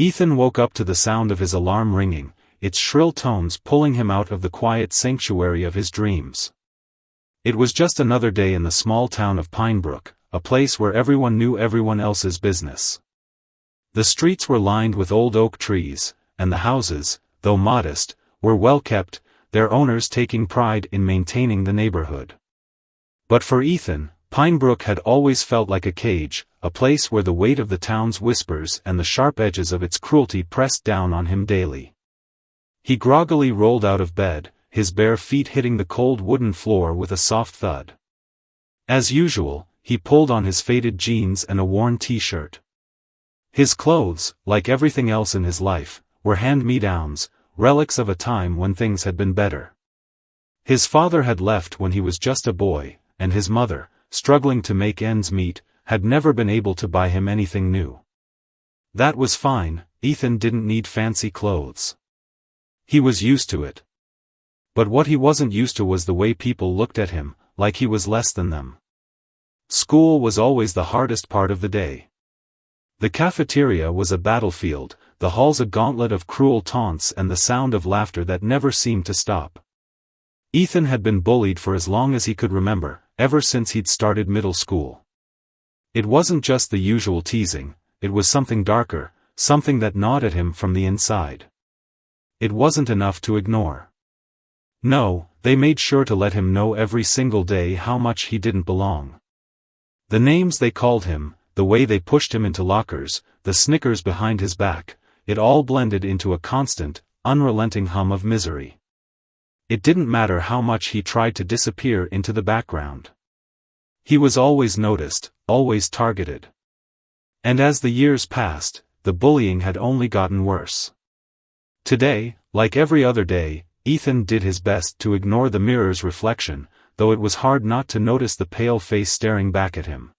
Ethan woke up to the sound of his alarm ringing, its shrill tones pulling him out of the quiet sanctuary of his dreams. It was just another day in the small town of Pinebrook, a place where everyone knew everyone else's business. The streets were lined with old oak trees, and the houses, though modest, were well kept, their owners taking pride in maintaining the neighborhood. But for Ethan, Pinebrook had always felt like a cage, a place where the weight of the town's whispers and the sharp edges of its cruelty pressed down on him daily. He groggily rolled out of bed, his bare feet hitting the cold wooden floor with a soft thud. As usual, he pulled on his faded jeans and a worn t-shirt. His clothes, like everything else in his life, were hand-me-downs, relics of a time when things had been better. His father had left when he was just a boy, and his mother, struggling to make ends meet, had never been able to buy him anything new. That was fine, Ethan didn't need fancy clothes. He was used to it. But what he wasn't used to was the way people looked at him, like he was less than them. School was always the hardest part of the day. The cafeteria was a battlefield, the halls a gauntlet of cruel taunts and the sound of laughter that never seemed to stop. Ethan had been bullied for as long as he could remember, ever since he'd started middle school. It wasn't just the usual teasing, it was something darker, something that gnawed at him from the inside. It wasn't enough to ignore. No, they made sure to let him know every single day how much he didn't belong. The names they called him, the way they pushed him into lockers, the snickers behind his back, it all blended into a constant, unrelenting hum of misery. It didn't matter how much he tried to disappear into the background. He was always noticed, always targeted. And as the years passed, the bullying had only gotten worse. Today, like every other day, Ethan did his best to ignore the mirror's reflection, though it was hard not to notice the pale face staring back at him.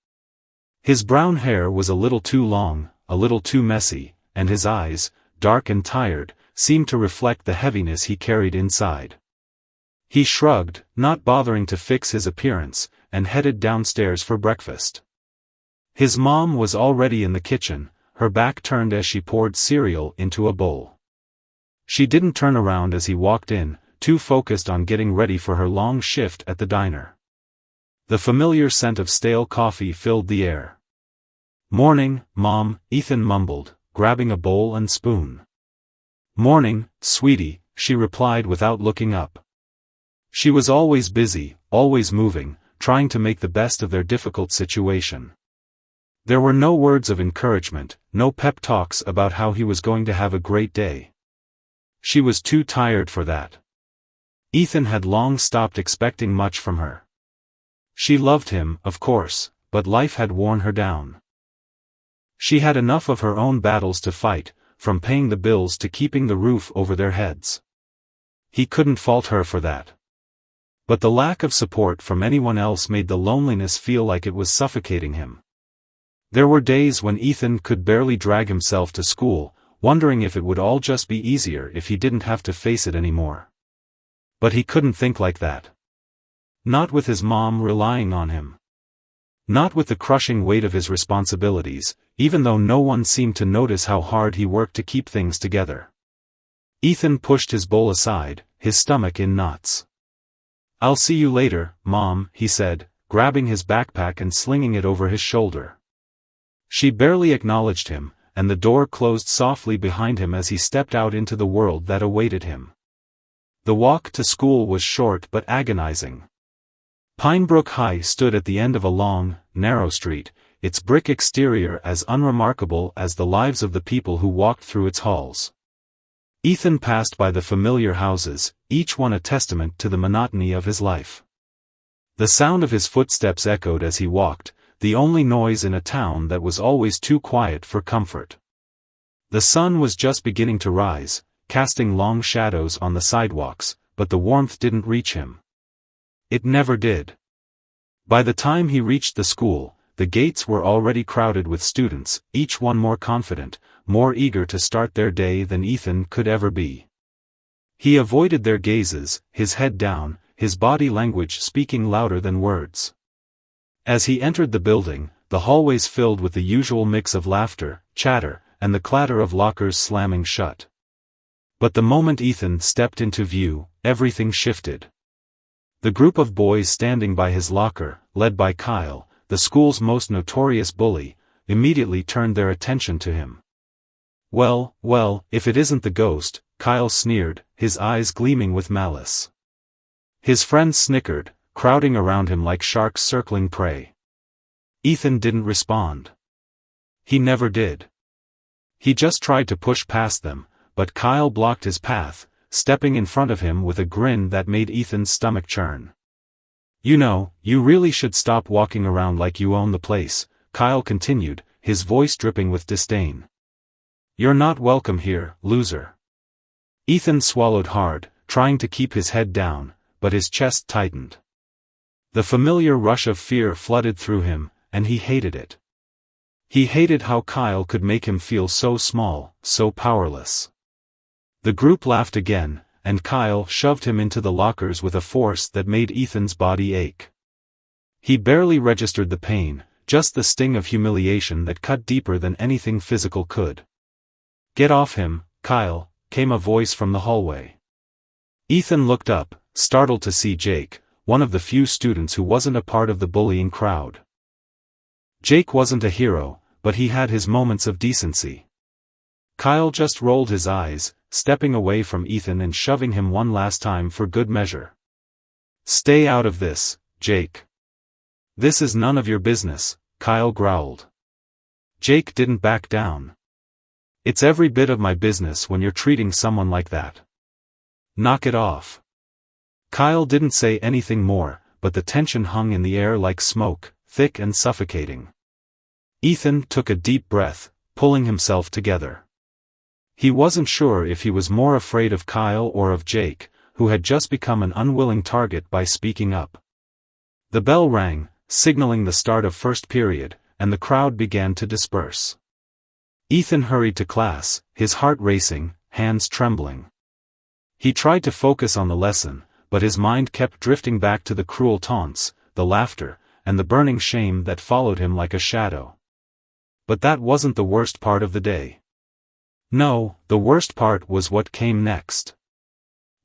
His brown hair was a little too long, a little too messy, and his eyes, dark and tired, seemed to reflect the heaviness he carried inside. He shrugged, not bothering to fix his appearance, and headed downstairs for breakfast. His mom was already in the kitchen, her back turned as she poured cereal into a bowl. She didn't turn around as he walked in, too focused on getting ready for her long shift at the diner. The familiar scent of stale coffee filled the air. "Morning, Mom," Ethan mumbled, grabbing a bowl and spoon. "Morning, sweetie," she replied without looking up. She was always busy, always moving, trying to make the best of their difficult situation. There were no words of encouragement, no pep talks about how he was going to have a great day. She was too tired for that. Ethan had long stopped expecting much from her. She loved him, of course, but life had worn her down. She had enough of her own battles to fight, from paying the bills to keeping the roof over their heads. He couldn't fault her for that. But the lack of support from anyone else made the loneliness feel like it was suffocating him. There were days when Ethan could barely drag himself to school, wondering if it would all just be easier if he didn't have to face it anymore. But he couldn't think like that. Not with his mom relying on him. Not with the crushing weight of his responsibilities, even though no one seemed to notice how hard he worked to keep things together. Ethan pushed his bowl aside, his stomach in knots. "I'll see you later, Mom," he said, grabbing his backpack and slinging it over his shoulder. She barely acknowledged him, and the door closed softly behind him as he stepped out into the world that awaited him. The walk to school was short but agonizing. Pinebrook High stood at the end of a long, narrow street, its brick exterior as unremarkable as the lives of the people who walked through its halls. Ethan passed by the familiar houses, each one a testament to the monotony of his life. The sound of his footsteps echoed as he walked, the only noise in a town that was always too quiet for comfort. The sun was just beginning to rise, casting long shadows on the sidewalks, but the warmth didn't reach him. It never did. By the time he reached the school, the gates were already crowded with students, each one more confident, more eager to start their day than Ethan could ever be. He avoided their gazes, his head down, his body language speaking louder than words. As he entered the building, the hallways filled with the usual mix of laughter, chatter, and the clatter of lockers slamming shut. But the moment Ethan stepped into view, everything shifted. The group of boys standing by his locker, led by Kyle, the school's most notorious bully, immediately turned their attention to him. Well, if it isn't the ghost," Kyle sneered, his eyes gleaming with malice. His friends snickered, crowding around him like sharks circling prey. Ethan didn't respond. He never did. He just tried to push past them, but Kyle blocked his path, stepping in front of him with a grin that made Ethan's stomach churn. "You know, you really should stop walking around like you own the place," Kyle continued, his voice dripping with disdain. "You're not welcome here, loser." Ethan swallowed hard, trying to keep his head down, but his chest tightened. The familiar rush of fear flooded through him, and he hated it. He hated how Kyle could make him feel so small, so powerless. The group laughed again, and Kyle shoved him into the lockers with a force that made Ethan's body ache. He barely registered the pain, just the sting of humiliation that cut deeper than anything physical could. "Get off him, Kyle," came a voice from the hallway. Ethan looked up, startled to see Jake, one of the few students who wasn't a part of the bullying crowd. Jake wasn't a hero, but he had his moments of decency. Kyle just rolled his eyes, stepping away from Ethan and shoving him one last time for good measure. "Stay out of this, Jake. This is none of your business," Kyle growled. Jake didn't back down. "It's every bit of my business when you're treating someone like that. Knock it off." Kyle didn't say anything more, but the tension hung in the air like smoke, thick and suffocating. Ethan took a deep breath, pulling himself together. He wasn't sure if he was more afraid of Kyle or of Jake, who had just become an unwilling target by speaking up. The bell rang, signaling the start of first period, and the crowd began to disperse. Ethan hurried to class, his heart racing, hands trembling. He tried to focus on the lesson, but his mind kept drifting back to the cruel taunts, the laughter, and the burning shame that followed him like a shadow. But that wasn't the worst part of the day. No, the worst part was what came next.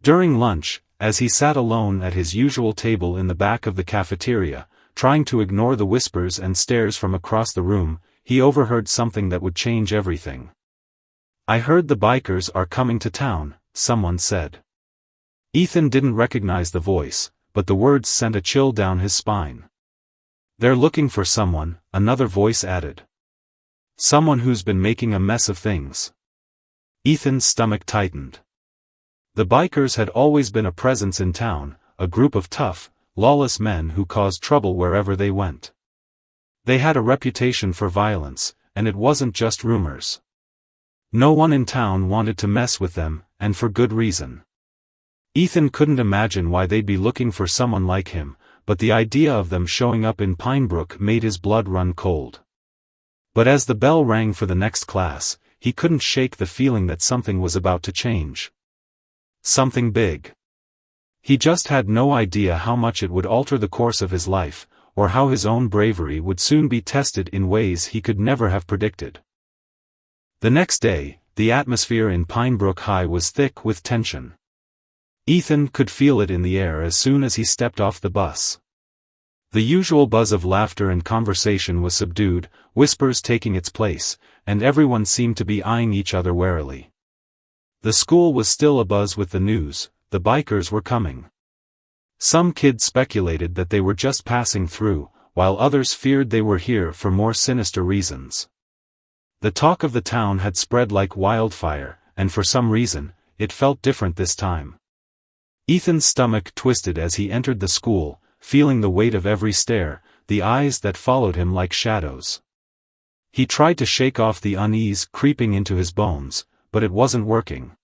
During lunch, as he sat alone at his usual table in the back of the cafeteria, trying to ignore the whispers and stares from across the room, he overheard something that would change everything. "I heard the bikers are coming to town," someone said. Ethan didn't recognize the voice, but the words sent a chill down his spine. "They're looking for someone," another voice added. "Someone who's been making a mess of things." Ethan's stomach tightened. The bikers had always been a presence in town, a group of tough, lawless men who caused trouble wherever they went. They had a reputation for violence, and it wasn't just rumors. No one in town wanted to mess with them, and for good reason. Ethan couldn't imagine why they'd be looking for someone like him, but the idea of them showing up in Pinebrook made his blood run cold. But as the bell rang for the next class, he couldn't shake the feeling that something was about to change. Something big. He just had no idea how much it would alter the course of his life, or how his own bravery would soon be tested in ways he could never have predicted. The next day, the atmosphere in Pinebrook High was thick with tension. Ethan could feel it in the air as soon as he stepped off the bus. The usual buzz of laughter and conversation was subdued, whispers taking its place, and everyone seemed to be eyeing each other warily. The school was still abuzz with the news: the bikers were coming. Some kids speculated that they were just passing through, while others feared they were here for more sinister reasons. The talk of the town had spread like wildfire, and for some reason, it felt different this time. Ethan's stomach twisted as he entered the school, feeling the weight of every stare, the eyes that followed him like shadows. He tried to shake off the unease creeping into his bones, but it wasn't working.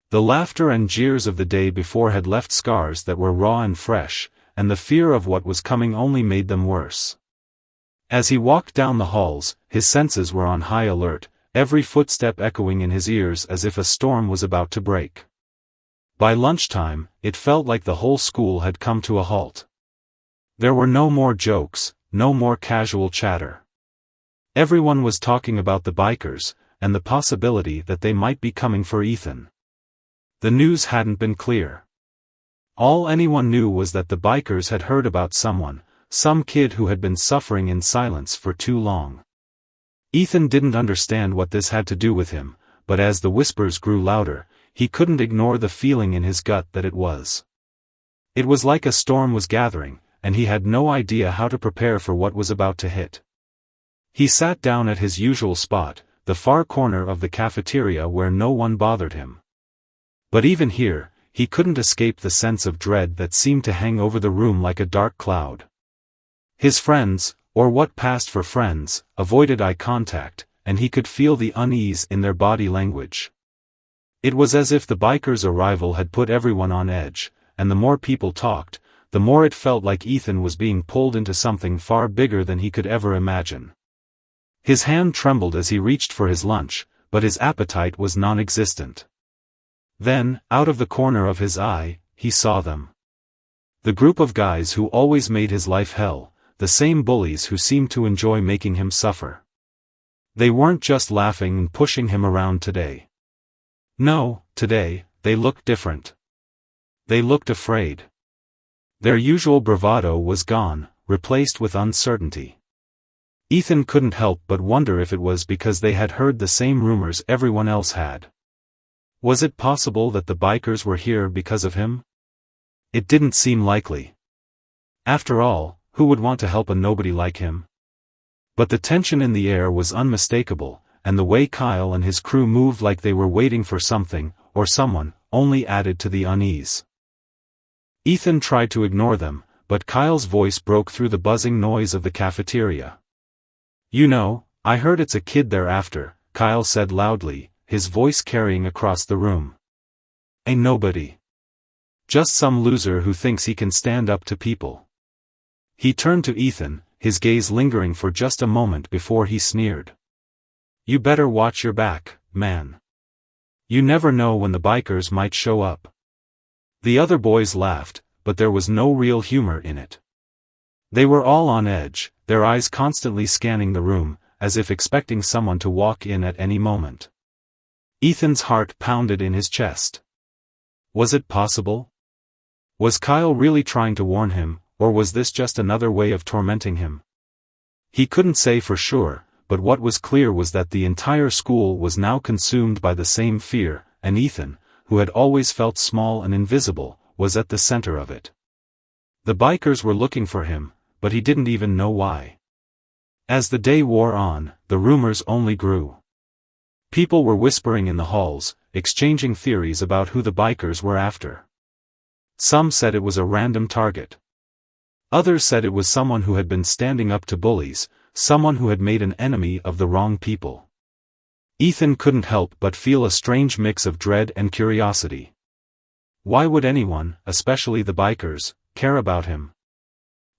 The laughter and jeers of the day before had left scars that were raw and fresh, and the fear of what was coming only made them worse. As he walked down the halls, his senses were on high alert, every footstep echoing in his ears as if a storm was about to break. By lunchtime, it felt like the whole school had come to a halt. There were no more jokes, no more casual chatter. Everyone was talking about the bikers, and the possibility that they might be coming for Ethan. The news hadn't been clear. All anyone knew was that the bikers had heard about someone, some kid who had been suffering in silence for too long. Ethan didn't understand what this had to do with him, but as the whispers grew louder, he couldn't ignore the feeling in his gut that it was. It was like a storm was gathering, and he had no idea how to prepare for what was about to hit. He sat down at his usual spot, the far corner of the cafeteria where no one bothered him. But even here, he couldn't escape the sense of dread that seemed to hang over the room like a dark cloud. His friends, or what passed for friends, avoided eye contact, and he could feel the unease in their body language. It was as if the bikers' arrival had put everyone on edge, and the more people talked, the more it felt like Ethan was being pulled into something far bigger than he could ever imagine. His hand trembled as he reached for his lunch, but his appetite was non-existent. Then, out of the corner of his eye, he saw them. The group of guys who always made his life hell, the same bullies who seemed to enjoy making him suffer. They weren't just laughing and pushing him around today. No, today, they looked different. They looked afraid. Their usual bravado was gone, replaced with uncertainty. Ethan couldn't help but wonder if it was because they had heard the same rumors everyone else had. Was it possible that the bikers were here because of him? It didn't seem likely. After all, who would want to help a nobody like him? But the tension in the air was unmistakable, and the way Kyle and his crew moved like they were waiting for something, or someone, only added to the unease. Ethan tried to ignore them, but Kyle's voice broke through the buzzing noise of the cafeteria. "You know, I heard it's a kid they're after," Kyle said loudly, his voice carrying across the room. "Ain't nobody. Just some loser who thinks he can stand up to people." He turned to Ethan, his gaze lingering for just a moment before he sneered. "You better watch your back, man. You never know when the bikers might show up." The other boys laughed, but there was no real humor in it. They were all on edge, their eyes constantly scanning the room, as if expecting someone to walk in at any moment. Ethan's heart pounded in his chest. Was it possible? Was Kyle really trying to warn him, or was this just another way of tormenting him? He couldn't say for sure, but what was clear was that the entire school was now consumed by the same fear, and Ethan, who had always felt small and invisible, was at the center of it. The bikers were looking for him, but he didn't even know why. As the day wore on, the rumors only grew. People were whispering in the halls, exchanging theories about who the bikers were after. Some said it was a random target. Others said it was someone who had been standing up to bullies, someone who had made an enemy of the wrong people. Ethan couldn't help but feel a strange mix of dread and curiosity. Why would anyone, especially the bikers, care about him?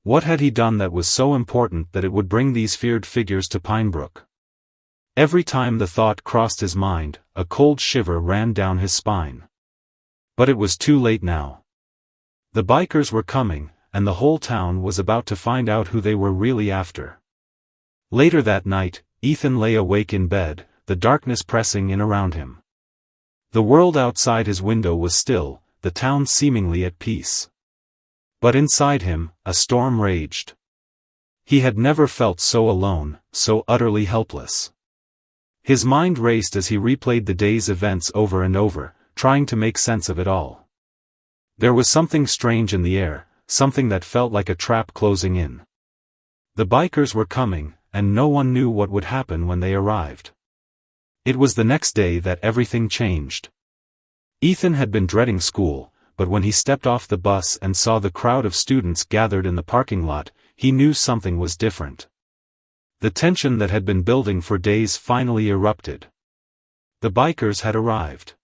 What had he done that was so important that it would bring these feared figures to Pinebrook? Every time the thought crossed his mind, a cold shiver ran down his spine. But it was too late now. The bikers were coming, and the whole town was about to find out who they were really after. Later that night, Ethan lay awake in bed, the darkness pressing in around him. The world outside his window was still, the town seemingly at peace. But inside him, a storm raged. He had never felt so alone, so utterly helpless. His mind raced as he replayed the day's events over and over, trying to make sense of it all. There was something strange in the air, something that felt like a trap closing in. The bikers were coming, and no one knew what would happen when they arrived. It was the next day that everything changed. Ethan had been dreading school, but when he stepped off the bus and saw the crowd of students gathered in the parking lot, he knew something was different. The tension that had been building for days finally erupted. The bikers had arrived.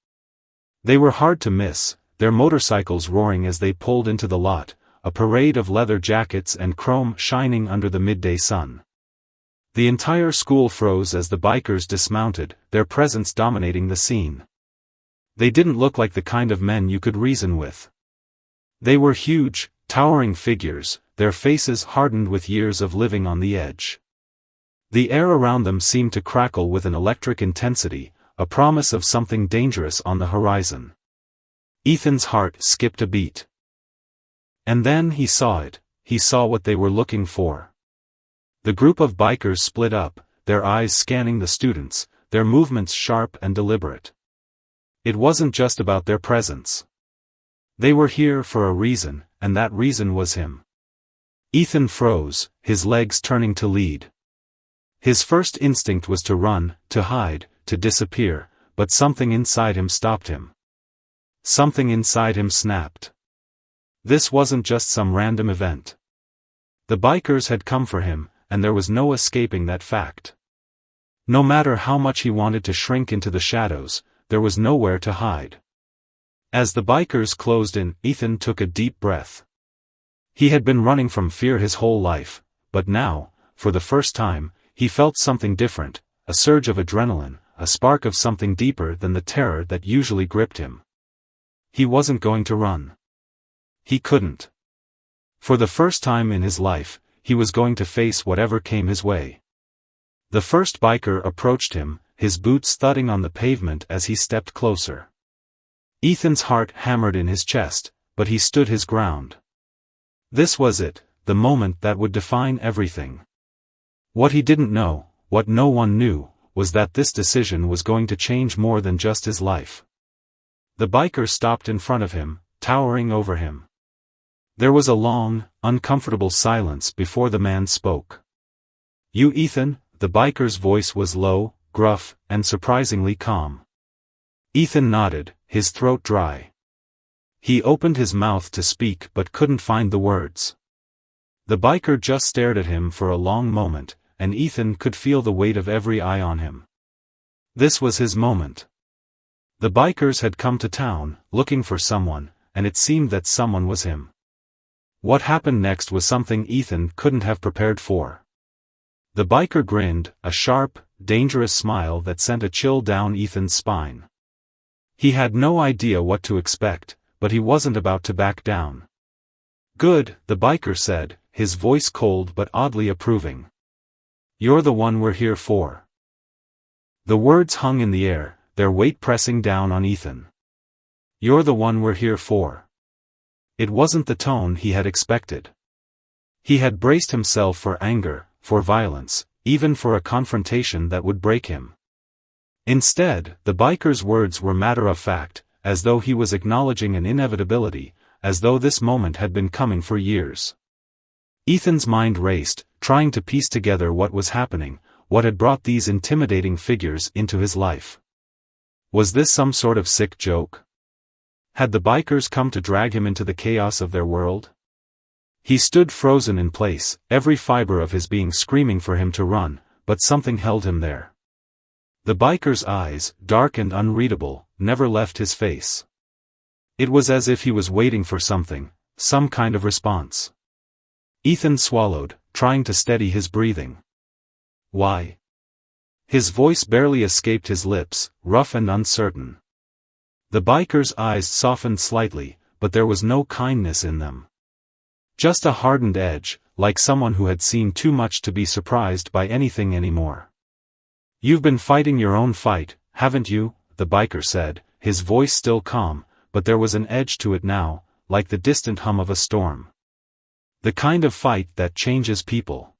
They were hard to miss, their motorcycles roaring as they pulled into the lot, a parade of leather jackets and chrome shining under the midday sun. The entire school froze as the bikers dismounted, their presence dominating the scene. They didn't look like the kind of men you could reason with. They were huge, towering figures, their faces hardened with years of living on the edge. The air around them seemed to crackle with an electric intensity, a promise of something dangerous on the horizon. Ethan's heart skipped a beat. And then he saw it, he saw what they were looking for. The group of bikers split up, their eyes scanning the students, their movements sharp and deliberate. It wasn't just about their presence. They were here for a reason, and that reason was him. Ethan froze, his legs turning to lead. His first instinct was to run, to hide, to disappear, but something inside him stopped him. Something inside him snapped. This wasn't just some random event. The bikers had come for him, and there was no escaping that fact. No matter how much he wanted to shrink into the shadows, there was nowhere to hide. As the bikers closed in, Ethan took a deep breath. He had been running from fear his whole life, but now, for the first time, he felt something different, a surge of adrenaline, a spark of something deeper than the terror that usually gripped him. He wasn't going to run. He couldn't. For the first time in his life, he was going to face whatever came his way. The first biker approached him, his boots thudding on the pavement as he stepped closer. Ethan's heart hammered in his chest, but he stood his ground. This was it, the moment that would define everything. What he didn't know, what no one knew, was that this decision was going to change more than just his life. The biker stopped in front of him, towering over him. There was a long, uncomfortable silence before the man spoke. "You Ethan?" The biker's voice was low, gruff, and surprisingly calm. Ethan nodded, his throat dry. He opened his mouth to speak but couldn't find the words. The biker just stared at him for a long moment, and Ethan could feel the weight of every eye on him. This was his moment. The bikers had come to town, looking for someone, and it seemed that someone was him. What happened next was something Ethan couldn't have prepared for. The biker grinned, a sharp, dangerous smile that sent a chill down Ethan's spine. He had no idea what to expect, but he wasn't about to back down. "Good," the biker said, his voice cold but oddly approving. "You're the one we're here for." The words hung in the air, their weight pressing down on Ethan. "You're the one we're here for." It wasn't the tone he had expected. He had braced himself for anger, for violence, even for a confrontation that would break him. Instead, the biker's words were matter-of-fact, as though he was acknowledging an inevitability, as though this moment had been coming for years. Ethan's mind raced, trying to piece together what was happening, what had brought these intimidating figures into his life. Was this some sort of sick joke? Had the bikers come to drag him into the chaos of their world? He stood frozen in place, every fiber of his being screaming for him to run, but something held him there. The biker's eyes, dark and unreadable, never left his face. It was as if he was waiting for something, some kind of response. Ethan swallowed, trying to steady his breathing. "Why?" His voice barely escaped his lips, rough and uncertain. The biker's eyes softened slightly, but there was no kindness in them. Just a hardened edge, like someone who had seen too much to be surprised by anything anymore. "You've been fighting your own fight, haven't you?" the biker said, his voice still calm, but there was an edge to it now, like the distant hum of a storm. "The kind of fight that changes people.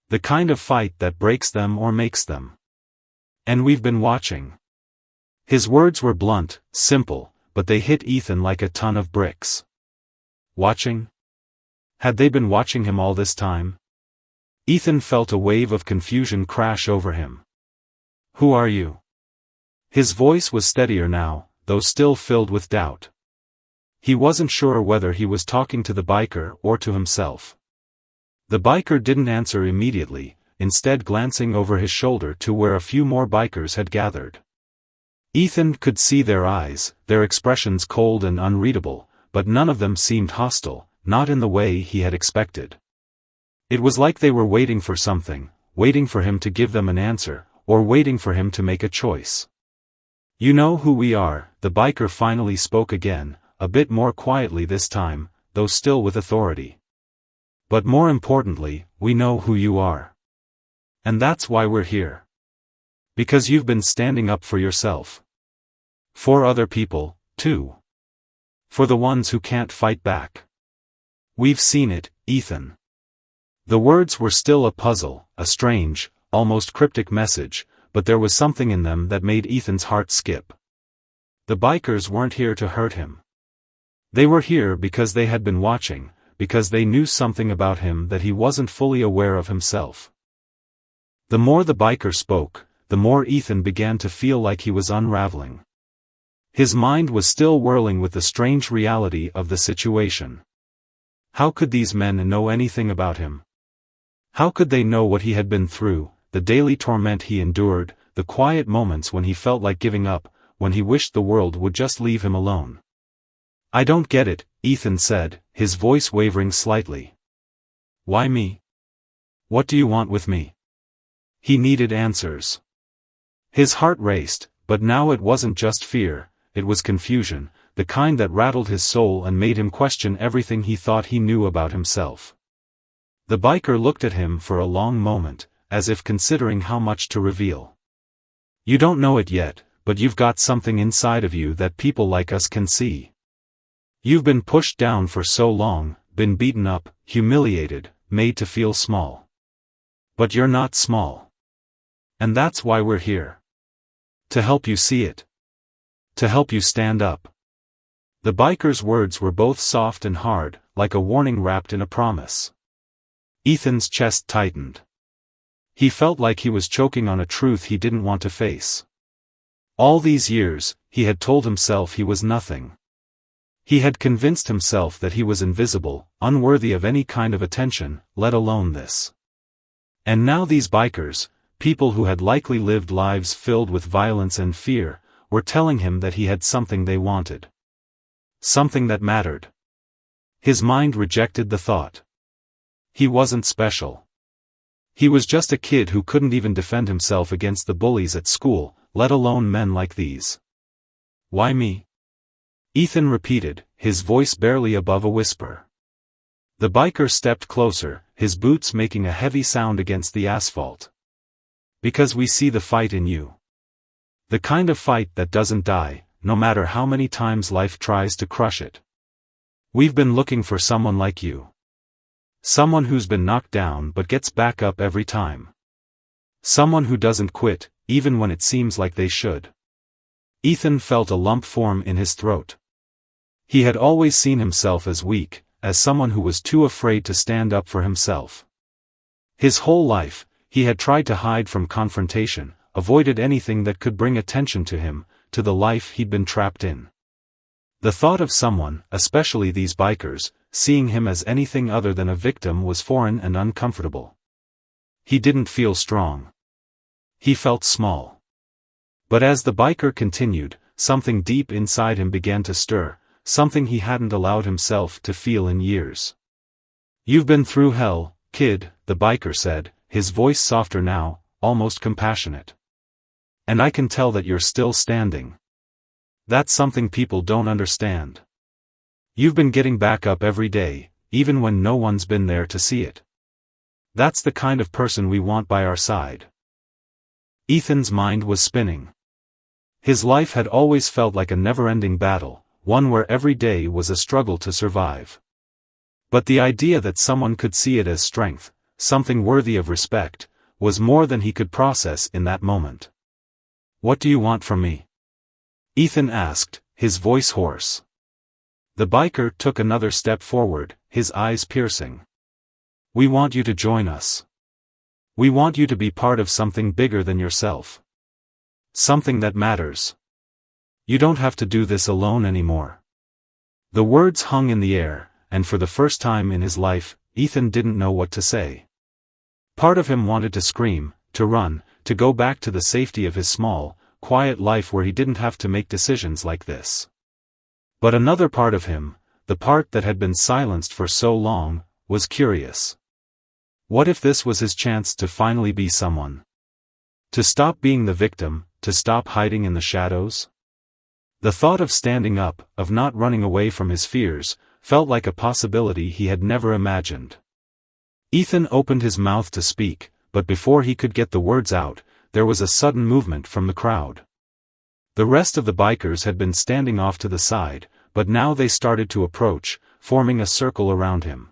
The kind of fight that breaks them or makes them. And we've been watching." His words were blunt, simple, but they hit Ethan like a ton of bricks. Watching? Had they been watching him all this time? Ethan felt a wave of confusion crash over him. "Who are you?" His voice was steadier now, though still filled with doubt. He wasn't sure whether he was talking to the biker or to himself. The biker didn't answer immediately, instead glancing over his shoulder to where a few more bikers had gathered. Ethan could see their eyes, their expressions cold and unreadable, but none of them seemed hostile, not in the way he had expected. It was like they were waiting for something, waiting for him to give them an answer, or waiting for him to make a choice. "You know who we are," the biker finally spoke again, a bit more quietly this time, though still with authority. "But more importantly, we know who you are. And that's why we're here. Because you've been standing up for yourself. For other people, too. For the ones who can't fight back. We've seen it, Ethan. The words were still a puzzle, a strange, almost cryptic message, but there was something in them that made Ethan's heart skip. The bikers weren't here to hurt him. They were here because they had been watching, because they knew something about him that he wasn't fully aware of himself. The more the biker spoke, the more Ethan began to feel like he was unraveling. His mind was still whirling with the strange reality of the situation. How could these men know anything about him? How could they know what he had been through, the daily torment he endured, the quiet moments when he felt like giving up, when he wished the world would just leave him alone? I don't get it, Ethan said, his voice wavering slightly. Why me? What do you want with me? He needed answers. His heart raced, but now it wasn't just fear, it was confusion, the kind that rattled his soul and made him question everything he thought he knew about himself. The biker looked at him for a long moment, as if considering how much to reveal. You don't know it yet, but you've got something inside of you that people like us can see. You've been pushed down for so long, been beaten up, humiliated, made to feel small. But you're not small. And that's why we're here. To help you see it. To help you stand up. The biker's words were both soft and hard, like a warning wrapped in a promise. Ethan's chest tightened. He felt like he was choking on a truth he didn't want to face. All these years, he had told himself he was nothing. He had convinced himself that he was invisible, unworthy of any kind of attention, let alone this. And now these bikers, people who had likely lived lives filled with violence and fear, were telling him that he had something they wanted. Something that mattered. His mind rejected the thought. He wasn't special. He was just a kid who couldn't even defend himself against the bullies at school, let alone men like these. Why me? Ethan repeated, his voice barely above a whisper. The biker stepped closer, his boots making a heavy sound against the asphalt. Because we see the fight in you. The kind of fight that doesn't die, no matter how many times life tries to crush it. We've been looking for someone like you. Someone who's been knocked down but gets back up every time. Someone who doesn't quit, even when it seems like they should. Ethan felt a lump form in his throat. He had always seen himself as weak, as someone who was too afraid to stand up for himself. His whole life, he had tried to hide from confrontation, avoided anything that could bring attention to him, to the life he'd been trapped in. The thought of someone, especially these bikers, seeing him as anything other than a victim was foreign and uncomfortable. He didn't feel strong. He felt small. But as the biker continued, something deep inside him began to stir, something he hadn't allowed himself to feel in years. You've been through hell, kid, the biker said, his voice softer now, almost compassionate. And I can tell that you're still standing. That's something people don't understand. You've been getting back up every day, even when no one's been there to see it. That's the kind of person we want by our side. Ethan's mind was spinning. His life had always felt like a never-ending battle, one where every day was a struggle to survive. But the idea that someone could see it as strength, something worthy of respect, was more than he could process in that moment. What do you want from me? Ethan asked, his voice hoarse. The biker took another step forward, his eyes piercing. We want you to join us. We want you to be part of something bigger than yourself. Something that matters. You don't have to do this alone anymore. The words hung in the air, and for the first time in his life, Ethan didn't know what to say. Part of him wanted to scream, to run, to go back to the safety of his small, quiet life where he didn't have to make decisions like this. But another part of him, the part that had been silenced for so long, was curious. What if this was his chance to finally be someone? To stop being the victim, to stop hiding in the shadows? The thought of standing up, of not running away from his fears, felt like a possibility he had never imagined. Ethan opened his mouth to speak, but before he could get the words out, there was a sudden movement from the crowd. The rest of the bikers had been standing off to the side, but now they started to approach, forming a circle around him.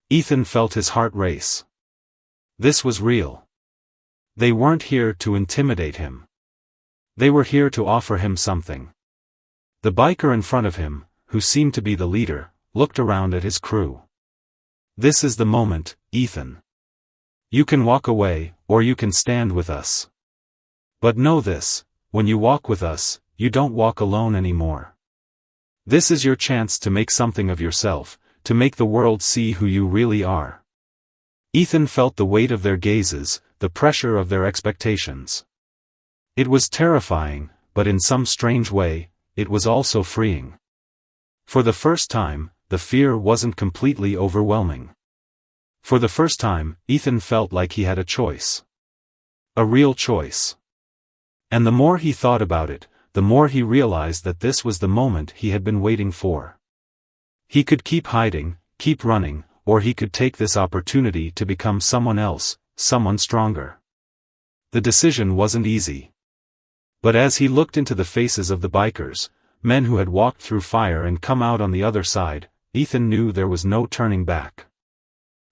Ethan felt his heart race. This was real. They weren't here to intimidate him. They were here to offer him something. The biker in front of him, who seemed to be the leader, looked around at his crew. "This is the moment, Ethan. You can walk away, or you can stand with us. But know this, when you walk with us, you don't walk alone anymore. This is your chance to make something of yourself, to make the world see who you really are." Ethan felt the weight of their gazes, the pressure of their expectations. It was terrifying, but in some strange way, it was also freeing. For the first time, the fear wasn't completely overwhelming. For the first time, Ethan felt like he had a choice. A real choice. And the more he thought about it, the more he realized that this was the moment he had been waiting for. He could keep hiding, keep running, or he could take this opportunity to become someone else, someone stronger. The decision wasn't easy. But as he looked into the faces of the bikers, men who had walked through fire and come out on the other side, Ethan knew there was no turning back.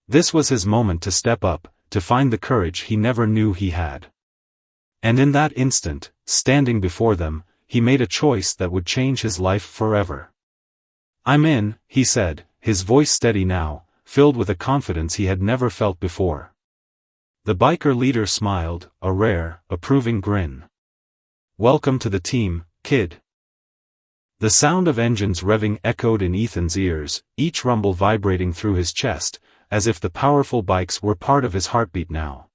This was his moment to step up, to find the courage he never knew he had. And in that instant, standing before them, he made a choice that would change his life forever. "I'm in," he said, his voice steady now, filled with a confidence he had never felt before. The biker leader smiled, a rare, approving grin. "Welcome to the team, kid." The sound of engines revving echoed in Ethan's ears, each rumble vibrating through his chest, as if the powerful bikes were part of his heartbeat now.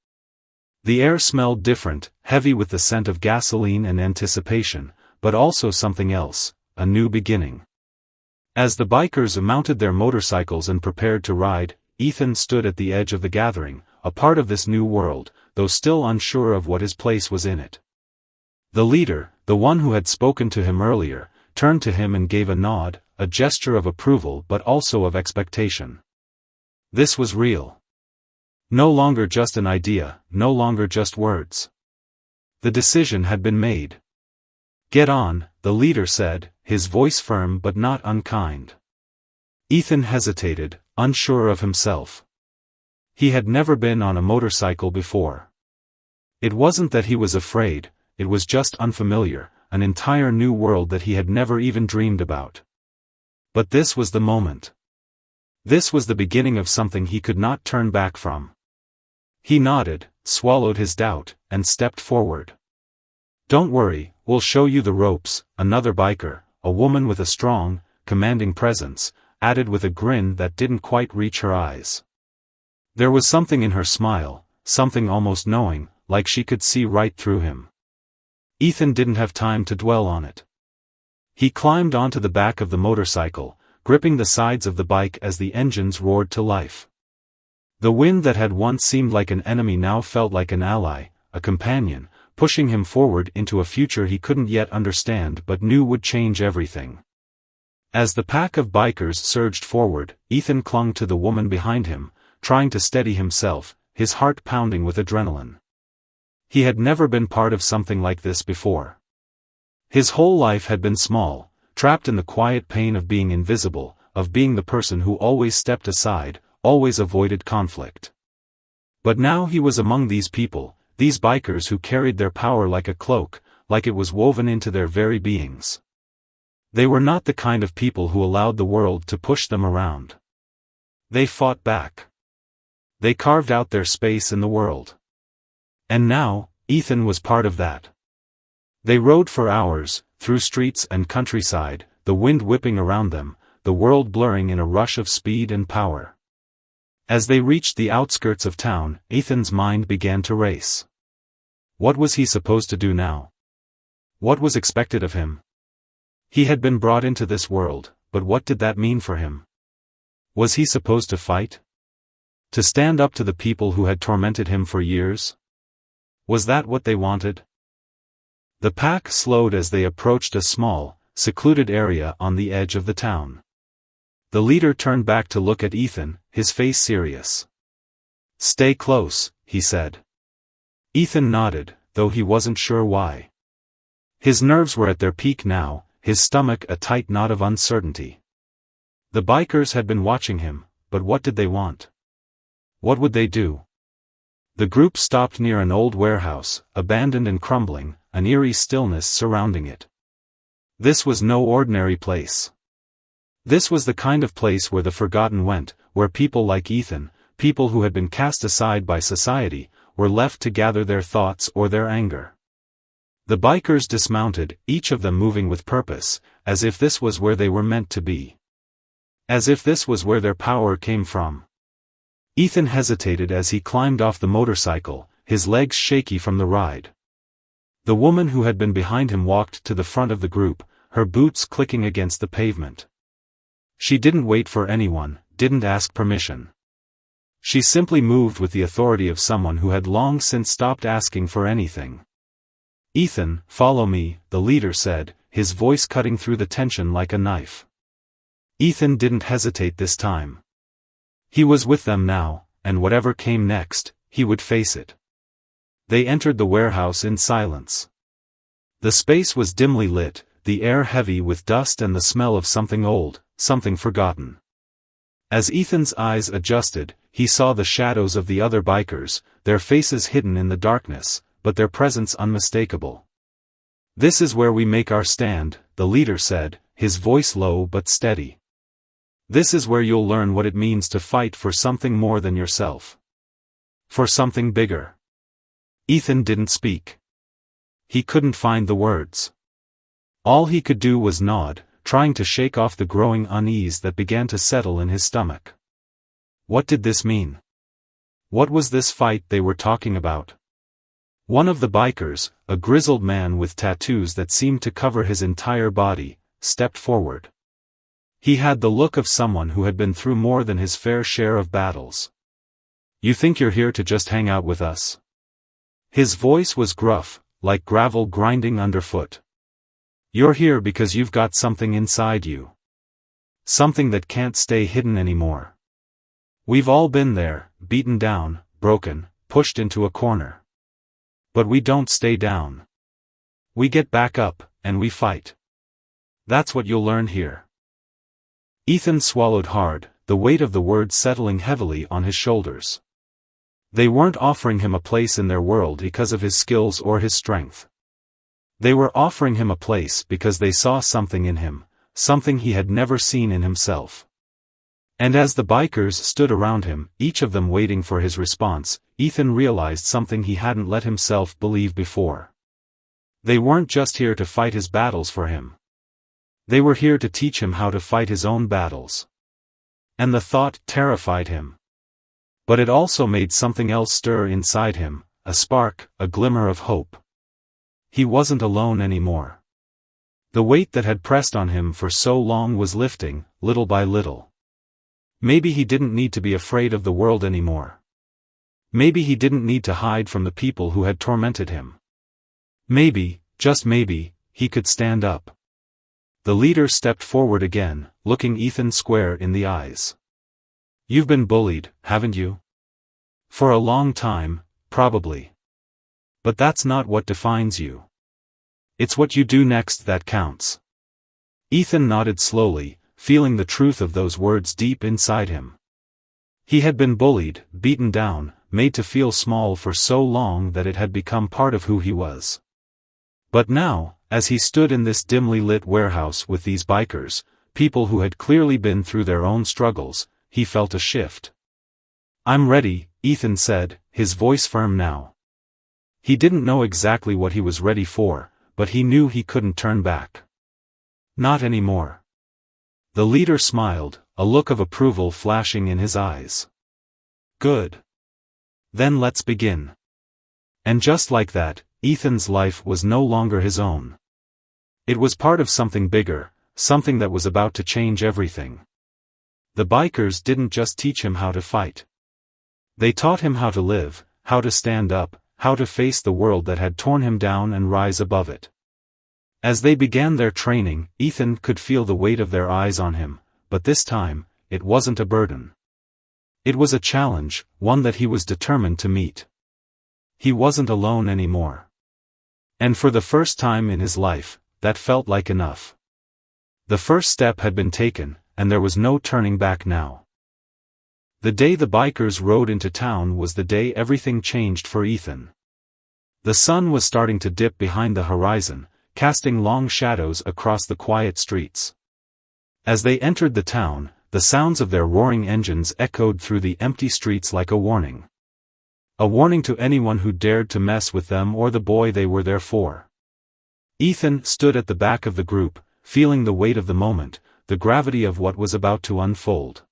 The air smelled different, heavy with the scent of gasoline and anticipation, but also something else, a new beginning. As the bikers mounted their motorcycles and prepared to ride, Ethan stood at the edge of the gathering, a part of this new world, though still unsure of what his place was in it. The leader, the one who had spoken to him earlier, turned to him and gave a nod, a gesture of approval but also of expectation. This was real. No longer just an idea, no longer just words. The decision had been made. "Get on," the leader said, his voice firm but not unkind. Ethan hesitated, unsure of himself. He had never been on a motorcycle before. It wasn't that he was afraid, it was just unfamiliar, an entire new world that he had never even dreamed about. But this was the moment. This was the beginning of something he could not turn back from. He nodded, swallowed his doubt, and stepped forward. "Don't worry, we'll show you the ropes," another biker, a woman with a strong, commanding presence, added with a grin that didn't quite reach her eyes. There was something in her smile, something almost knowing, like she could see right through him. Ethan didn't have time to dwell on it. He climbed onto the back of the motorcycle, gripping the sides of the bike as the engines roared to life. The wind that had once seemed like an enemy now felt like an ally, a companion, pushing him forward into a future he couldn't yet understand but knew would change everything. As the pack of bikers surged forward, Ethan clung to the woman behind him, trying to steady himself, his heart pounding with adrenaline. He had never been part of something like this before. His whole life had been small, trapped in the quiet pain of being invisible, of being the person who always stepped aside, always avoided conflict. But now he was among these people, these bikers who carried their power like a cloak, like it was woven into their very beings. They were not the kind of people who allowed the world to push them around. They fought back. They carved out their space in the world. And now, Ethan was part of that. They rode for hours, through streets and countryside, the wind whipping around them, the world blurring in a rush of speed and power. As they reached the outskirts of town, Ethan's mind began to race. What was he supposed to do now? What was expected of him? He had been brought into this world, but what did that mean for him? Was he supposed to fight? To stand up to the people who had tormented him for years? Was that what they wanted? The pack slowed as they approached a small, secluded area on the edge of the town. The leader turned back to look at Ethan, his face serious. "Stay close," he said. Ethan nodded, though he wasn't sure why. His nerves were at their peak now, his stomach a tight knot of uncertainty. The bikers had been watching him, but what did they want? What would they do? The group stopped near an old warehouse, abandoned and crumbling, an eerie stillness surrounding it. This was no ordinary place. This was the kind of place where the forgotten went, where people like Ethan, people who had been cast aside by society, were left to gather their thoughts or their anger. The bikers dismounted, each of them moving with purpose, as if this was where they were meant to be. As if this was where their power came from. Ethan hesitated as he climbed off the motorcycle, his legs shaky from the ride. The woman who had been behind him walked to the front of the group, her boots clicking against the pavement. She didn't wait for anyone, didn't ask permission. She simply moved with the authority of someone who had long since stopped asking for anything. "Ethan, follow me," the leader said, his voice cutting through the tension like a knife. Ethan didn't hesitate this time. He was with them now, and whatever came next, he would face it. They entered the warehouse in silence. The space was dimly lit, the air heavy with dust and the smell of something old, something forgotten. As Ethan's eyes adjusted, he saw the shadows of the other bikers, their faces hidden in the darkness, but their presence unmistakable. "This is where we make our stand," the leader said, his voice low but steady. "This is where you'll learn what it means to fight for something more than yourself. For something bigger." Ethan didn't speak. He couldn't find the words. All he could do was nod, trying to shake off the growing unease that began to settle in his stomach. What did this mean? What was this fight they were talking about? One of the bikers, a grizzled man with tattoos that seemed to cover his entire body, stepped forward. He had the look of someone who had been through more than his fair share of battles. "You think you're here to just hang out with us?" His voice was gruff, like gravel grinding underfoot. "You're here because you've got something inside you. Something that can't stay hidden anymore. We've all been there, beaten down, broken, pushed into a corner. But we don't stay down. We get back up, and we fight. That's what you'll learn here." Ethan swallowed hard, the weight of the words settling heavily on his shoulders. They weren't offering him a place in their world because of his skills or his strength. They were offering him a place because they saw something in him, something he had never seen in himself. And as the bikers stood around him, each of them waiting for his response, Ethan realized something he hadn't let himself believe before. They weren't just here to fight his battles for him. They were here to teach him how to fight his own battles. And the thought terrified him. But it also made something else stir inside him, a spark, a glimmer of hope. He wasn't alone anymore. The weight that had pressed on him for so long was lifting, little by little. Maybe he didn't need to be afraid of the world anymore. Maybe he didn't need to hide from the people who had tormented him. Maybe, just maybe, he could stand up. The leader stepped forward again, looking Ethan square in the eyes. "You've been bullied, haven't you? For a long time, probably. But that's not what defines you. It's what you do next that counts." Ethan nodded slowly, feeling the truth of those words deep inside him. He had been bullied, beaten down, made to feel small for so long that it had become part of who he was. But now, as he stood in this dimly lit warehouse with these bikers, people who had clearly been through their own struggles, he felt a shift. "I'm ready," Ethan said, his voice firm now. He didn't know exactly what he was ready for, but he knew he couldn't turn back. Not anymore. The leader smiled, a look of approval flashing in his eyes. "Good. Then let's begin." And just like that, Ethan's life was no longer his own. It was part of something bigger, something that was about to change everything. The bikers didn't just teach him how to fight. They taught him how to live, how to stand up, how to face the world that had torn him down and rise above it. As they began their training, Ethan could feel the weight of their eyes on him, but this time, it wasn't a burden. It was a challenge, one that he was determined to meet. He wasn't alone anymore. And for the first time in his life, that felt like enough. The first step had been taken, and there was no turning back now. The day the bikers rode into town was the day everything changed for Ethan. The sun was starting to dip behind the horizon, casting long shadows across the quiet streets. As they entered the town, the sounds of their roaring engines echoed through the empty streets like a warning. A warning to anyone who dared to mess with them or the boy they were there for. Ethan stood at the back of the group, feeling the weight of the moment, the gravity of what was about to unfold.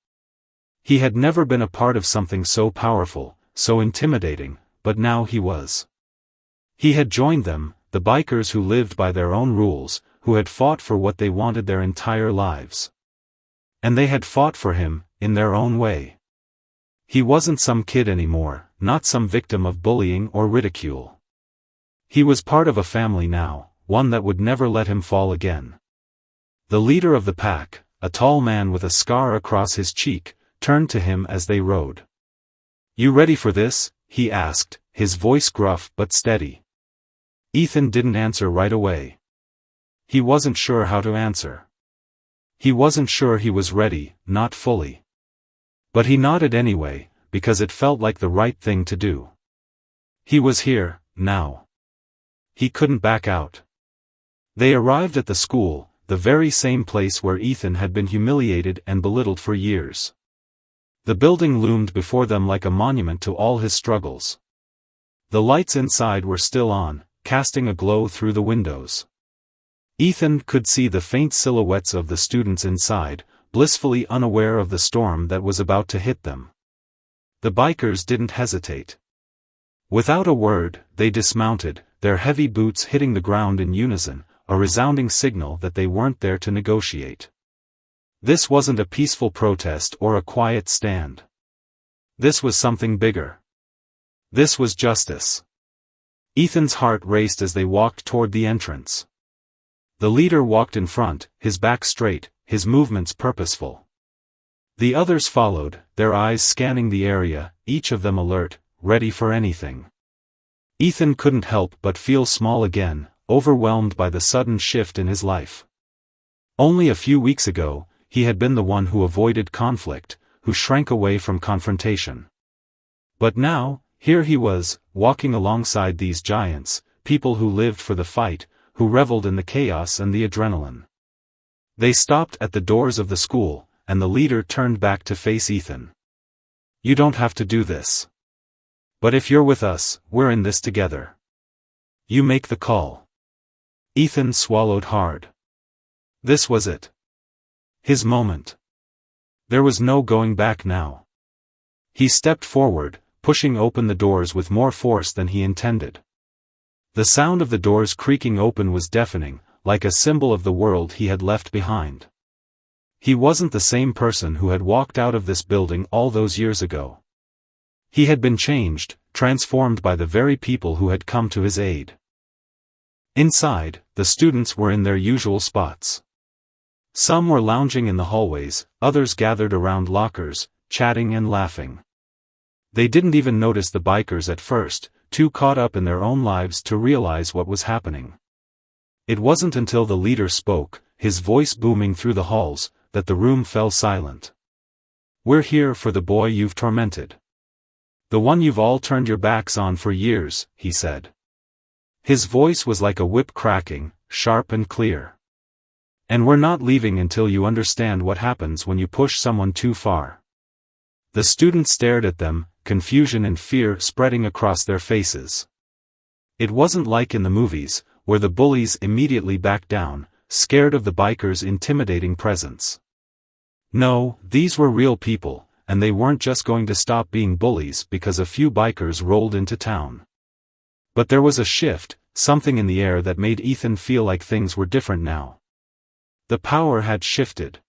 He had never been a part of something so powerful, so intimidating, but now he was. He had joined them, the bikers who lived by their own rules, who had fought for what they wanted their entire lives. And they had fought for him, in their own way. He wasn't some kid anymore, not some victim of bullying or ridicule. He was part of a family now, one that would never let him fall again. The leader of the pack, a tall man with a scar across his cheek, turned to him as they rode. "You ready for this?" he asked, his voice gruff but steady. Ethan didn't answer right away. He wasn't sure how to answer. He wasn't sure he was ready, not fully. But he nodded anyway, because it felt like the right thing to do. He was here, now. He couldn't back out. They arrived at the school, the very same place where Ethan had been humiliated and belittled for years. The building loomed before them like a monument to all his struggles. The lights inside were still on, casting a glow through the windows. Ethan could see the faint silhouettes of the students inside, blissfully unaware of the storm that was about to hit them. The bikers didn't hesitate. Without a word, they dismounted, their heavy boots hitting the ground in unison, a resounding signal that they weren't there to negotiate. This wasn't a peaceful protest or a quiet stand. This was something bigger. This was justice. Ethan's heart raced as they walked toward the entrance. The leader walked in front, his back straight, his movements purposeful. The others followed, their eyes scanning the area, each of them alert, ready for anything. Ethan couldn't help but feel small again, overwhelmed by the sudden shift in his life. Only a few weeks ago, he had been the one who avoided conflict, who shrank away from confrontation. But now, here he was, walking alongside these giants, people who lived for the fight, who reveled in the chaos and the adrenaline. They stopped at the doors of the school, and the leader turned back to face Ethan. "You don't have to do this. But if you're with us, we're in this together. You make the call." Ethan swallowed hard. This was it. His moment. There was no going back now. He stepped forward, pushing open the doors with more force than he intended. The sound of the doors creaking open was deafening, like a symbol of the world he had left behind. He wasn't the same person who had walked out of this building all those years ago. He had been changed, transformed by the very people who had come to his aid. Inside, the students were in their usual spots. Some were lounging in the hallways, others gathered around lockers, chatting and laughing. They didn't even notice the bikers at first, too caught up in their own lives to realize what was happening. It wasn't until the leader spoke, his voice booming through the halls, that the room fell silent. "We're here for the boy you've tormented. The one you've all turned your backs on for years," he said. His voice was like a whip cracking, sharp and clear. "And we're not leaving until you understand what happens when you push someone too far." The students stared at them, confusion and fear spreading across their faces. It wasn't like in the movies, where the bullies immediately backed down, scared of the bikers' intimidating presence. No, these were real people, and they weren't just going to stop being bullies because a few bikers rolled into town. But there was a shift, something in the air that made Ethan feel like things were different now. The power had shifted.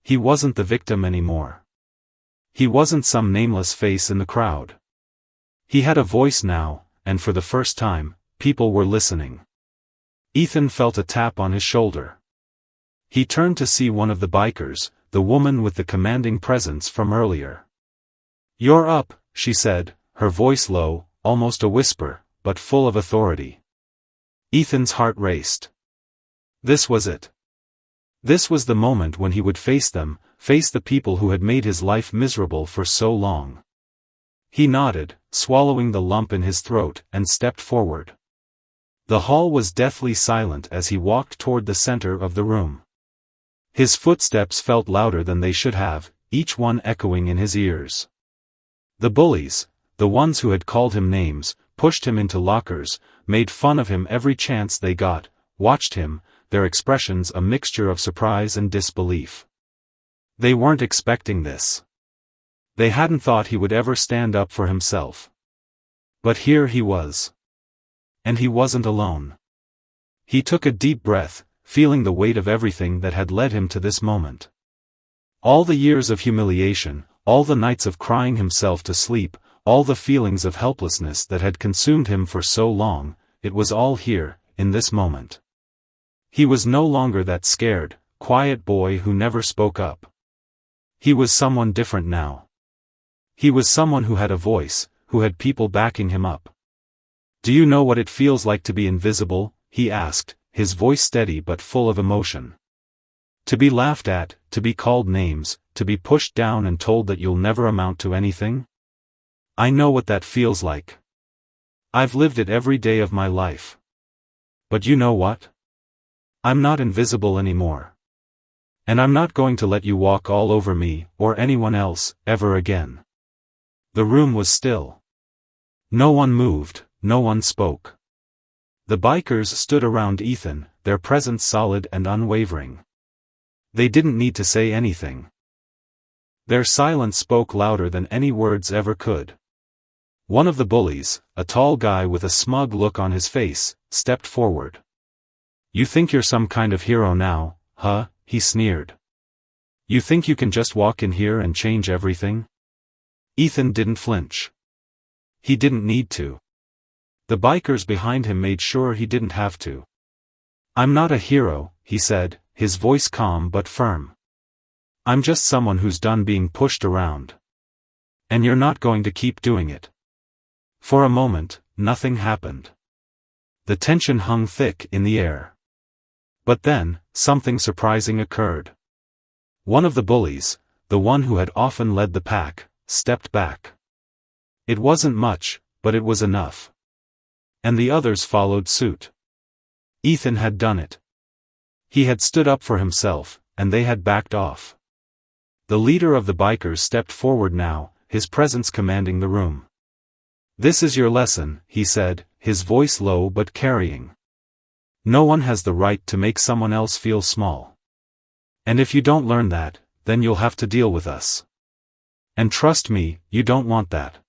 He wasn't the victim anymore. He wasn't some nameless face in the crowd. He had a voice now, and for the first time, people were listening. Ethan felt a tap on his shoulder. He turned to see one of the bikers, the woman with the commanding presence from earlier. "You're up," she said, her voice low, almost a whisper, but full of authority. Ethan's heart raced. This was it. This was the moment when he would face them, face the people who had made his life miserable for so long. He nodded, swallowing the lump in his throat, and stepped forward. The hall was deathly silent as he walked toward the center of the room. His footsteps felt louder than they should have, each one echoing in his ears. The bullies, the ones who had called him names, pushed him into lockers, made fun of him every chance they got, watched him, their expressions a mixture of surprise and disbelief. They weren't expecting this. They hadn't thought he would ever stand up for himself. But here he was. And he wasn't alone. He took a deep breath, feeling the weight of everything that had led him to this moment. All the years of humiliation, all the nights of crying himself to sleep, all the feelings of helplessness that had consumed him for so long, it was all here, in this moment. He was no longer that scared, quiet boy who never spoke up. He was someone different now. He was someone who had a voice, who had people backing him up. "Do you know what it feels like to be invisible?" he asked, his voice steady but full of emotion. "To be laughed at, to be called names, to be pushed down and told that you'll never amount to anything? I know what that feels like. I've lived it every day of my life. But you know what? I'm not invisible anymore. And I'm not going to let you walk all over me, or anyone else, ever again." The room was still. No one moved, no one spoke. The bikers stood around Ethan, their presence solid and unwavering. They didn't need to say anything. Their silence spoke louder than any words ever could. One of the bullies, a tall guy with a smug look on his face, stepped forward. "You think you're some kind of hero now, huh?" he sneered. "You think you can just walk in here and change everything?" Ethan didn't flinch. He didn't need to. The bikers behind him made sure he didn't have to. "I'm not a hero," he said, his voice calm but firm. "I'm just someone who's done being pushed around. And you're not going to keep doing it." For a moment, nothing happened. The tension hung thick in the air. But then, something surprising occurred. One of the bullies, the one who had often led the pack, stepped back. It wasn't much, but it was enough. And the others followed suit. Ethan had done it. He had stood up for himself, and they had backed off. The leader of the bikers stepped forward now, his presence commanding the room. "This is your lesson," he said, his voice low but carrying. "No one has the right to make someone else feel small. And if you don't learn that, then you'll have to deal with us. And trust me, you don't want that."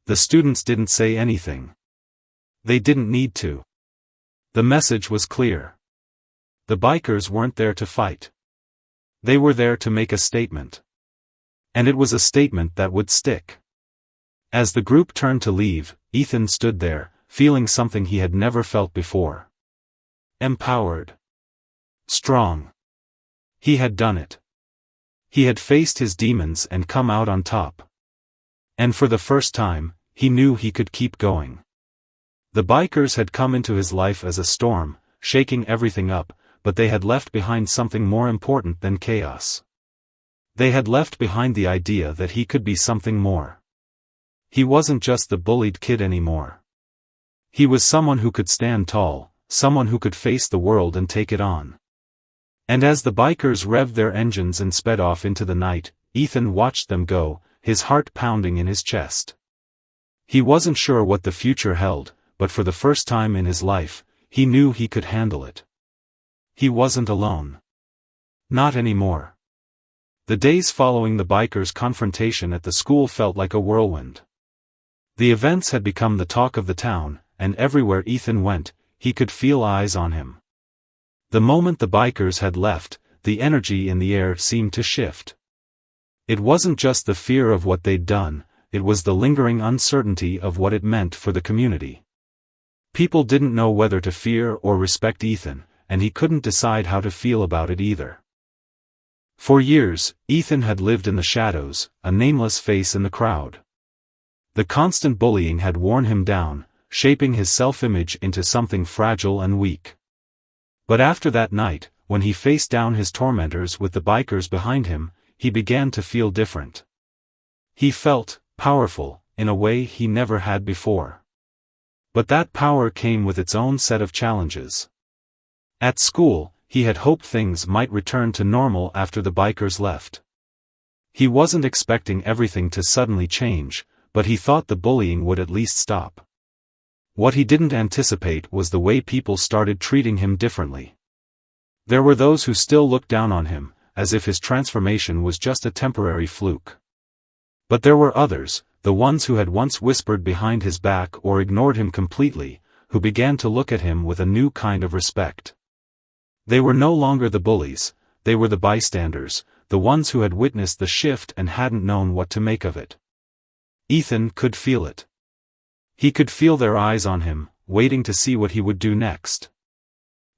The students didn't say anything. They didn't need to. The message was clear. The bikers weren't there to fight. They were there to make a statement. And it was a statement that would stick. As the group turned to leave, Ethan stood there, feeling something he had never felt before. Empowered. Strong. He had done it. He had faced his demons and come out on top. And for the first time, he knew he could keep going. The bikers had come into his life as a storm, shaking everything up, but they had left behind something more important than chaos. They had left behind the idea that he could be something more. He wasn't just the bullied kid anymore. He was someone who could stand tall, someone who could face the world and take it on. And as the bikers revved their engines and sped off into the night, Ethan watched them go, his heart pounding in his chest. He wasn't sure what the future held, but for the first time in his life, he knew he could handle it. He wasn't alone. Not anymore. The days following the bikers' confrontation at the school felt like a whirlwind. The events had become the talk of the town, and everywhere Ethan went, he could feel eyes on him. The moment the bikers had left, the energy in the air seemed to shift. It wasn't just the fear of what they'd done, it was the lingering uncertainty of what it meant for the community. People didn't know whether to fear or respect Ethan, and he couldn't decide how to feel about it either. For years, Ethan had lived in the shadows, a nameless face in the crowd. The constant bullying had worn him down, shaping his self-image into something fragile and weak. But after that night, when he faced down his tormentors with the bikers behind him, he began to feel different. He felt powerful, in a way he never had before. But that power came with its own set of challenges. At school, he had hoped things might return to normal after the bikers left. He wasn't expecting everything to suddenly change, but he thought the bullying would at least stop. What he didn't anticipate was the way people started treating him differently. There were those who still looked down on him, as if his transformation was just a temporary fluke. But there were others, the ones who had once whispered behind his back or ignored him completely, who began to look at him with a new kind of respect. They were no longer the bullies, they were the bystanders, the ones who had witnessed the shift and hadn't known what to make of it. Ethan could feel it. He could feel their eyes on him, waiting to see what he would do next.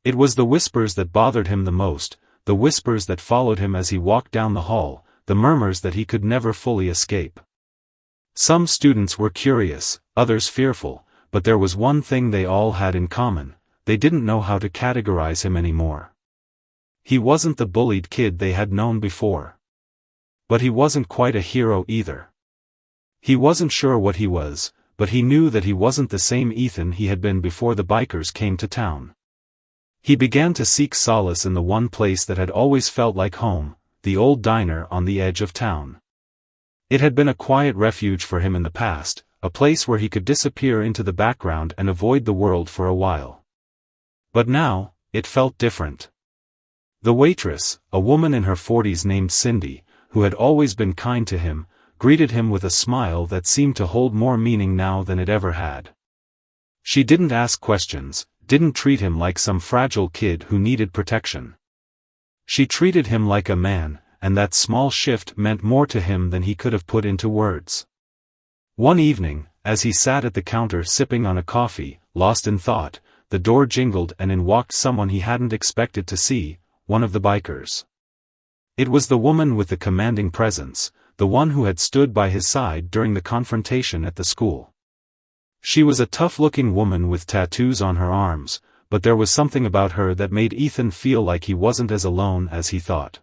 It was the whispers that bothered him the most, the whispers that followed him as he walked down the hall, the murmurs that he could never fully escape. Some students were curious, others fearful, but there was one thing they all had in common: they didn't know how to categorize him anymore. He wasn't the bullied kid they had known before. But he wasn't quite a hero either. He wasn't sure what he was, but he knew that he wasn't the same Ethan he had been before the bikers came to town. He began to seek solace in the one place that had always felt like home, the old diner on the edge of town. It had been a quiet refuge for him in the past, a place where he could disappear into the background and avoid the world for a while. But now, it felt different. The waitress, a woman in her 40s named Cindy, who had always been kind to him, greeted him with a smile that seemed to hold more meaning now than it ever had. She didn't ask questions, didn't treat him like some fragile kid who needed protection. She treated him like a man, and that small shift meant more to him than he could have put into words. One evening, as he sat at the counter sipping on a coffee, lost in thought, the door jingled and in walked someone he hadn't expected to see, one of the bikers. It was the woman with the commanding presence, the one who had stood by his side during the confrontation at the school. She was a tough-looking woman with tattoos on her arms, but there was something about her that made Ethan feel like he wasn't as alone as he thought.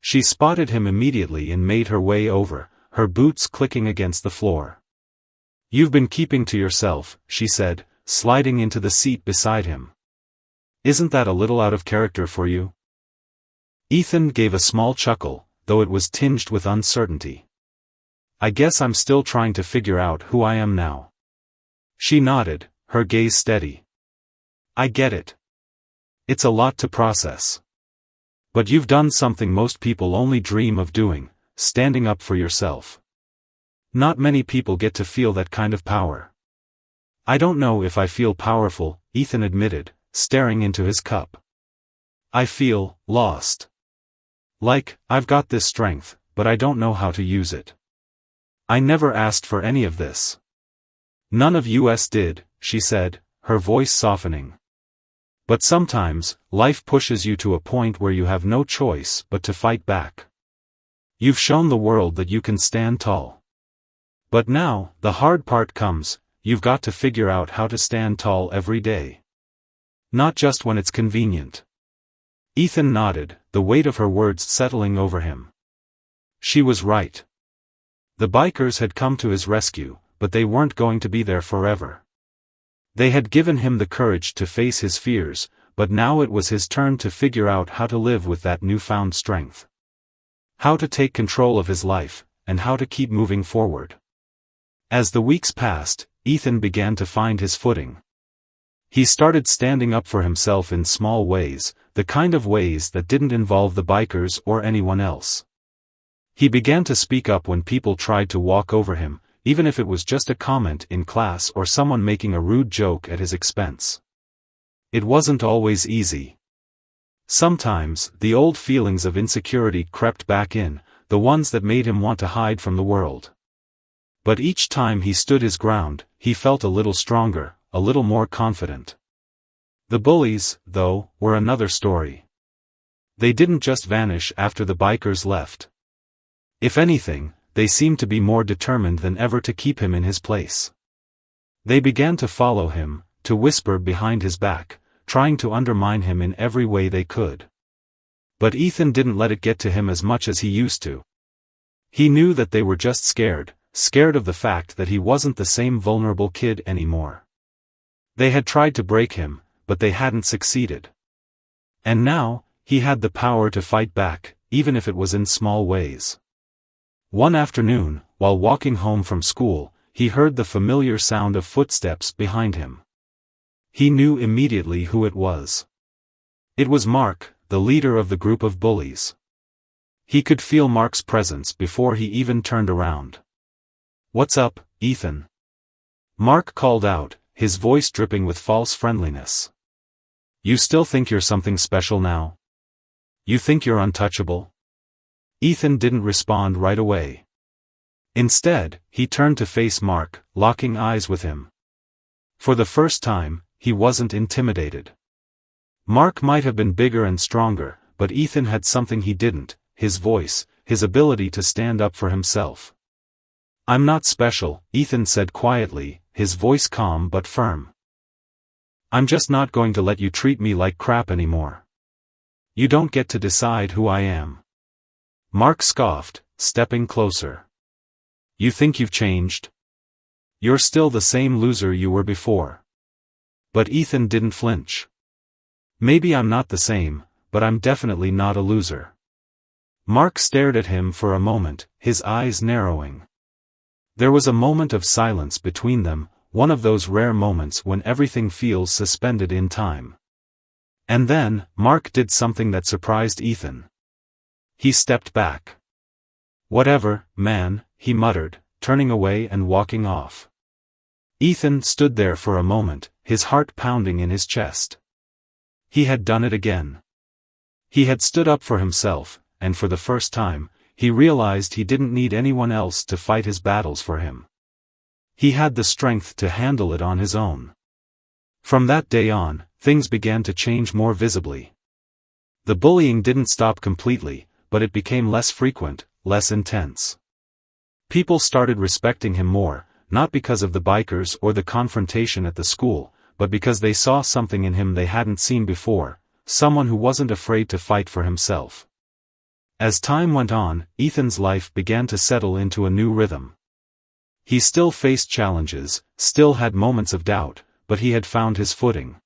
She spotted him immediately and made her way over, her boots clicking against the floor. "You've been keeping to yourself," she said, sliding into the seat beside him. "Isn't that a little out of character for you?" Ethan gave a small chuckle, though it was tinged with uncertainty. "I guess I'm still trying to figure out who I am now." She nodded, her gaze steady. "I get it. It's a lot to process. But you've done something most people only dream of doing, standing up for yourself. Not many people get to feel that kind of power." "I don't know if I feel powerful," Ethan admitted, staring into his cup. "I feel lost. Like, I've got this strength, but I don't know how to use it. I never asked for any of this." "None of us did," she said, her voice softening. "But sometimes, life pushes you to a point where you have no choice but to fight back. You've shown the world that you can stand tall. But now, the hard part comes: you've got to figure out how to stand tall every day. Not just when it's convenient." Ethan nodded, the weight of her words settling over him. She was right. The bikers had come to his rescue, but they weren't going to be there forever. They had given him the courage to face his fears, but now it was his turn to figure out how to live with that newfound strength. How to take control of his life, and how to keep moving forward. As the weeks passed, Ethan began to find his footing. He started standing up for himself in small ways, the kind of ways that didn't involve the bikers or anyone else. He began to speak up when people tried to walk over him, even if it was just a comment in class or someone making a rude joke at his expense. It wasn't always easy. Sometimes, the old feelings of insecurity crept back in, the ones that made him want to hide from the world. But each time he stood his ground, he felt a little stronger, a little more confident. The bullies, though, were another story. They didn't just vanish after the bikers left. If anything, they seemed to be more determined than ever to keep him in his place. They began to follow him, to whisper behind his back, trying to undermine him in every way they could. But Ethan didn't let it get to him as much as he used to. He knew that they were just scared of the fact that he wasn't the same vulnerable kid anymore. They had tried to break him, but they hadn't succeeded. And now, he had the power to fight back, even if it was in small ways. One afternoon, while walking home from school, he heard the familiar sound of footsteps behind him. He knew immediately who it was. It was Mark, the leader of the group of bullies. He could feel Mark's presence before he even turned around. "What's up, Ethan?" Mark called out, his voice dripping with false friendliness. "You still think you're something special now? You think you're untouchable?" Ethan didn't respond right away. Instead, he turned to face Mark, locking eyes with him. For the first time, he wasn't intimidated. Mark might have been bigger and stronger, but Ethan had something he didn't: his voice, his ability to stand up for himself. "I'm not special," Ethan said quietly, his voice calm but firm. "I'm just not going to let you treat me like crap anymore. You don't get to decide who I am." Mark scoffed, stepping closer. "You think you've changed? You're still the same loser you were before." But Ethan didn't flinch. "Maybe I'm not the same, but I'm definitely not a loser." Mark stared at him for a moment, his eyes narrowing. There was a moment of silence between them, one of those rare moments when everything feels suspended in time. And then, Mark did something that surprised Ethan. He stepped back. "Whatever, man," he muttered, turning away and walking off. Ethan stood there for a moment, his heart pounding in his chest. He had done it again. He had stood up for himself, and for the first time, he realized he didn't need anyone else to fight his battles for him. He had the strength to handle it on his own. From that day on, things began to change more visibly. The bullying didn't stop completely, but it became less frequent, less intense. People started respecting him more, not because of the bikers or the confrontation at the school, but because they saw something in him they hadn't seen before, someone who wasn't afraid to fight for himself. As time went on, Ethan's life began to settle into a new rhythm. He still faced challenges, still had moments of doubt, but he had found his footing.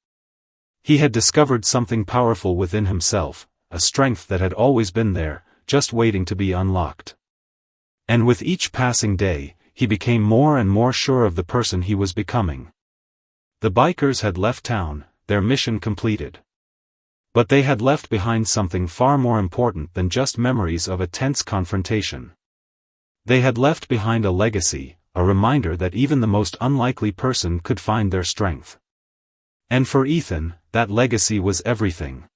He had discovered something powerful within himself, a strength that had always been there, just waiting to be unlocked. And with each passing day, he became more and more sure of the person he was becoming. The bikers had left town, their mission completed. But they had left behind something far more important than just memories of a tense confrontation. They had left behind a legacy, a reminder that even the most unlikely person could find their strength. And for Ethan, that legacy was everything.